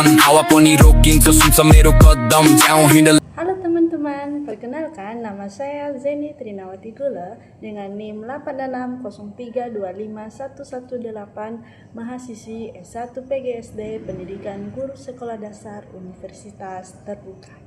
कदम हवा पनि रोकिन्छ सुन्छ मेरो कदम जाउँ हिँड Halo teman-teman, perkenalkan nama saya Zeni Trinawati Gula dengan NIM 8663251118, mahasiswi S1 PGSD Pendidikan Guru Sekolah Dasar Universitas Terbuka.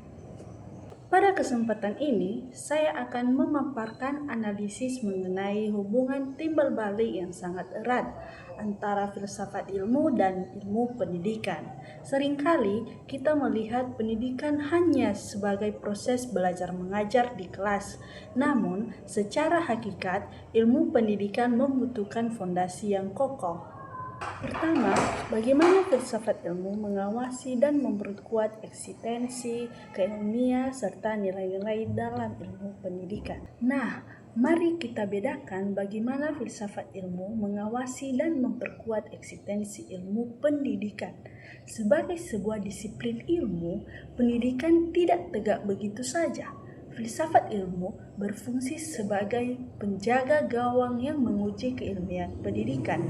Pada kesempatan ini, saya akan memaparkan analisis mengenai hubungan timbal balik yang sangat erat antara filsafat ilmu dan ilmu pendidikan. Seringkali kita melihat pendidikan hanya sebagai proses belajar mengajar di kelas. Namun, secara hakikat, ilmu pendidikan membutuhkan fondasi yang kokoh. Pertama, bagaimana filsafat ilmu mengawasi dan memperkuat eksistensi, keilmuan, serta nilai-nilai dalam ilmu pendidikan. Nah, mari kita bedakan bagaimana filsafat ilmu mengawasi dan memperkuat eksistensi ilmu pendidikan. Sebagai sebuah disiplin ilmu, pendidikan tidak tegak begitu saja. Filsafat ilmu berfungsi sebagai penjaga gawang yang menguji keilmuan pendidikan.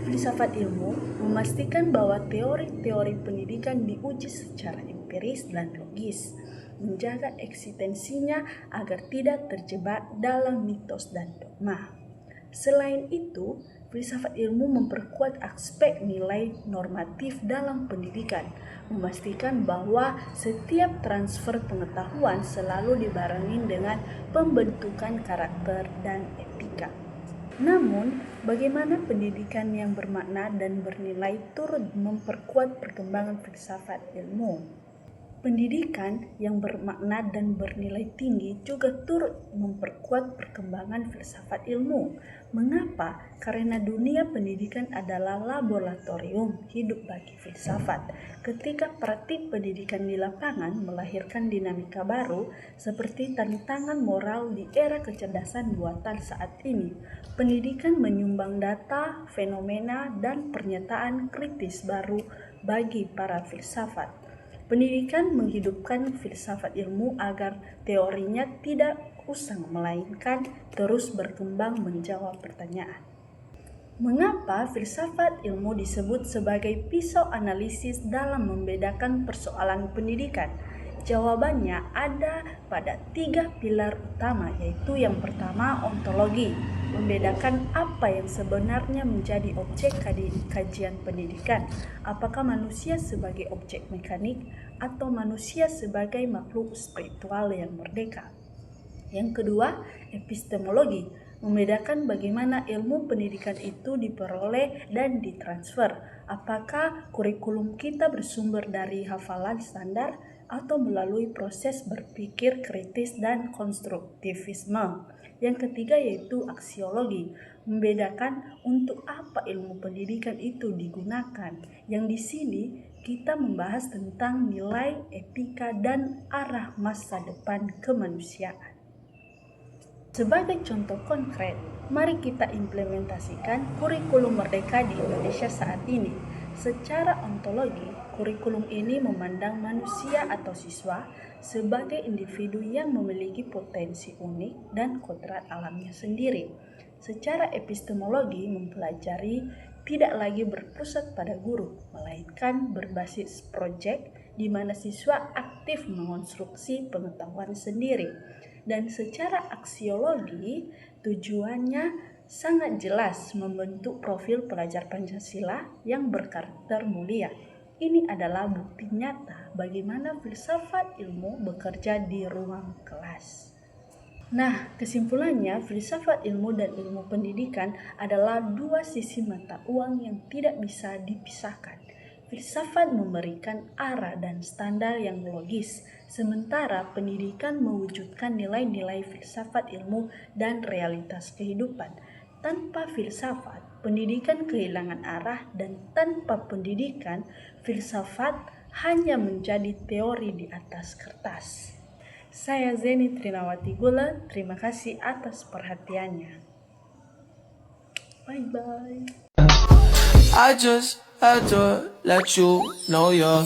Filsafat ilmu memastikan bahwa teori-teori pendidikan diuji secara empiris dan logis, menjaga eksistensinya agar tidak terjebak dalam mitos dan dogma. Selain itu, filsafat ilmu memperkuat aspek nilai normatif dalam pendidikan, memastikan bahwa setiap transfer pengetahuan selalu dibarengi dengan pembentukan karakter dan etika. Namun, bagaimana pendidikan yang bermakna dan bernilai turut memperkuat perkembangan filsafat ilmu? Pendidikan yang bermakna dan bernilai tinggi juga turut memperkuat perkembangan filsafat ilmu. Mengapa? Karena dunia pendidikan adalah laboratorium hidup bagi filsafat. Ketika praktik pendidikan di lapangan melahirkan dinamika baru seperti tantangan moral di era kecerdasan buatan saat ini, pendidikan menyumbang data, fenomena, dan pernyataan kritis baru bagi para filsafat. Pendidikan menghidupkan filsafat ilmu agar teorinya tidak usang melainkan terus berkembang menjawab pertanyaan. Mengapa filsafat ilmu disebut sebagai pisau analisis dalam membedakan persoalan pendidikan? Jawabannya ada pada 3 pilar utama, yaitu yang pertama ontologi, membedakan apa yang sebenarnya menjadi objek kajian pendidikan, apakah manusia sebagai objek mekanik atau manusia sebagai makhluk spiritual yang merdeka. Yang kedua, epistemologi, membedakan bagaimana ilmu pendidikan itu diperoleh dan ditransfer, apakah kurikulum kita bersumber dari hafalan standar atau melalui proses berpikir kritis dan konstruktivisme. Yang ketiga yaitu aksiologi, membedakan untuk apa ilmu pendidikan itu digunakan. Yang di sini kita membahas tentang nilai, etika, dan arah masa depan kemanusiaan. Sebagai contoh konkret, mari kita implementasikan kurikulum merdeka di Indonesia saat ini. Secara ontologi, kurikulum ini memandang manusia atau siswa sebagai individu yang memiliki potensi unik dan kodrat alamnya sendiri. Secara epistemologi, mempelajari tidak lagi berpusat pada guru, melainkan berbasis proyek di mana siswa aktif mengonstruksi pengetahuan sendiri. Dan secara aksiologi, tujuannya sangat jelas membentuk profil pelajar Pancasila yang berkarakter mulia. Ini adalah bukti nyata bagaimana filsafat ilmu bekerja di ruang kelas. Nah, kesimpulannya, filsafat ilmu dan ilmu pendidikan adalah dua sisi mata uang yang tidak bisa dipisahkan. Filsafat memberikan arah dan standar yang logis, sementara pendidikan mewujudkan nilai-nilai filsafat ilmu dan realitas kehidupan. Tanpa filsafat, pendidikan kehilangan arah, dan tanpa pendidikan, filsafat hanya menjadi teori di atas kertas. Saya Zeni Trinawati Gula, terima kasih atas perhatiannya. Bye-bye. I just had to let you know you're